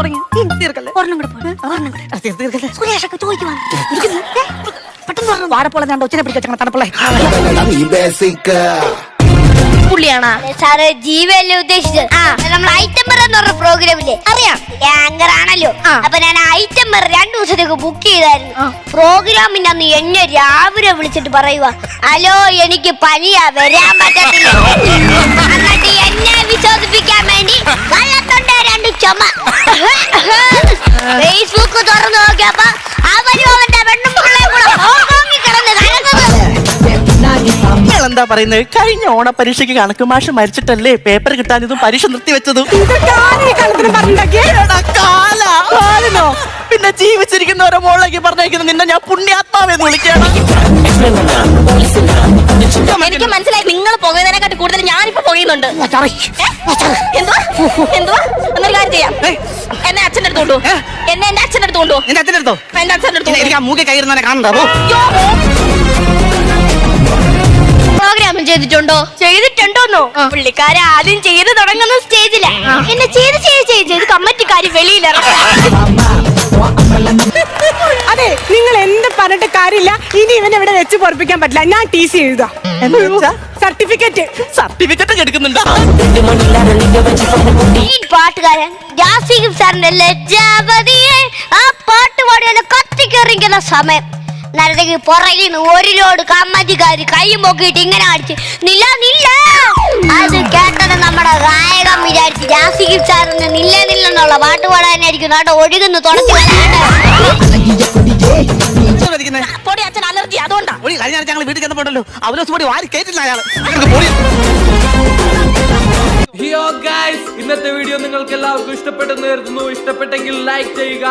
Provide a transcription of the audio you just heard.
തുടങ്ങി. തീർക്കല്ലേ? ഒരെണ്ണം കൂടെ പോണം. ഒരെണ്ണം കൂടെ. തീർക്കല്ലേ? സുരേഷൊക്കെ ചോദിക്കുവാ. പെട്ടെന്ന് പറഞ്ഞു. വാഴപ്പോളെ ഞാൻ ഒച്ചിനെ പിടിച്ച തണുപ്പുള്ള പുള്ളിയാണോ സാറ് ജീവല്ലേ ഉദ്ദേശിച്ചത്? നമ്മൾ ഐറ്റംബർ എന്ന് പറഞ്ഞ പ്രോഗ്രാമില്ലേ അറിയാം. ആങ്കർ ആണല്ലോ. അപ്പൊ ഞാൻ ഐറ്റംബർ 2 ദിവസത്തേക്ക് ബുക്ക് ചെയ്തായിരുന്നു. പ്രോഗ്രാമിന്റെ അന്ന് എന്നെ രാവിലെ വിളിച്ചിട്ട് പറയുക, ഹലോ എനിക്ക് പനിയാ വരാൻ പറ്റത്തില്ല. എന്നിട്ട് എന്നെ വിശ്വസിപ്പിക്കാൻ വേണ്ടി വള്ളത്തോണ്ട് 2 ചുമ. ഫേസ്ബുക്ക് തുറന്നു നോക്കിയപ്പോ അവരും അവന്റെ പെണ്ണും പിള്ളേരും കൂടെ ഹോങ്കോങ്ങിൽ കിടന്ന് കലങ്ങുന്നത്. എന്താ പറയുന്നത്? കഴിഞ്ഞ ഓണ പരീക്ഷയ്ക്ക് കണക്ക് മാഷ് മരിച്ചിട്ടല്ലേ പേപ്പർ കിട്ടാഞ്ഞതും പരീക്ഷ നിർത്തിവെച്ചതും. പിന്നെ ജീവിച്ചിരിക്കുന്നവരെ മോളിലേക്ക് പറഞ്ഞേക്കുന്ന നിന്നെ ഞാൻ പുണ്യാത്മാവെന്ന് വിളിക്കണം. എനിക്ക് മനസ്സിലായി. നിങ്ങൾ പുകയുന്നതിനെക്കാട്ടി കൂടുതൽ ഞാനിപ്പോ പുകയുന്നുണ്ട്. എന്തുവാ എന്തുവാ എന്നൊരു കാര്യം ചെയ്യാം. എന്നെ അച്ഛൻ്റെ അടുത്ത് കൊണ്ടു. എന്നെ എന്റെ അച്ഛൻ്റെ അടുത്ത് കൊണ്ടു. എന്റെ അച്ഛൻ്റെ അടുത്തോ? എന്റെ അച്ഛൻ്റെ അടുത്ത് എനിക്ക് ആ മൂക്കെ കയറുന്നവരെ കാണണ്ടോ? പ്രോഗ്രാം ചെയ്തിട്ടുണ്ടോ? ചെയ്തിട്ടുണ്ടോന്നോ? പുള്ളിക്കാരെ ആദ്യം ചെയ്ത് തുടങ്ങുന്ന സ്റ്റേജിലാ. എന്നെ ചെയ്ത് കമ്മിറ്റിക്കാര് വെളിയിലിറങ്ങി. അതെ, നിങ്ങൾ എന്ത് പറഞ്ഞിട്ട് കാര്യമില്ല. ഇനി ഇവനെ ഇവിടെ വെച്ച് പൊറപ്പിക്കാൻ പറ്റില്ല. ഞാൻ TC എഴുതാം. സർട്ടിഫിക്കറ്റ് എടുക്കുന്നുണ്ടോ? പാട്ടുകാരൻ ജാസിം സാറിന്റെ ലജ്ജാവതിയെ ആ പാട്ട് പാടിയാലും കത്തിക്കെറിക്കുന്ന സമയം നേരത്തേക്ക് പുറകിൽ നിന്ന് ഒരു ലോഡ് കമ്മറ്റിക്കാര് കൈയും പൊക്കിയിട്ട് ഇങ്ങനെ അടിച്ച് നില്ല നില്ല. അത് കേട്ടത് നമ്മുടെ ഗായകൻ വിചാരിച്ച് ജാസിം സാറിന് നില്ലെന്നുള്ള പാട്ട് പാടാനായിരിക്കും നാട്ടെ ഒഴുകുന്നു തുടച്ചു. പൊടി അച്ഛൻ അലർജി അതുകൊണ്ടാ. ഞങ്ങൾ വീട്ടിൽ ചെന്നപ്പോണ്ടല്ലോ അവലോസ് പൊടി വാരി കയറ്റില്ല അയാൾ. ഇന്നത്തെ വീഡിയോ നിങ്ങൾക്ക് എല്ലാവർക്കും ഇഷ്ടപ്പെട്ടെന്ന് കരുതുന്നു. ഇഷ്ടപ്പെട്ടെങ്കിൽ ലൈക്ക് ചെയ്യുക.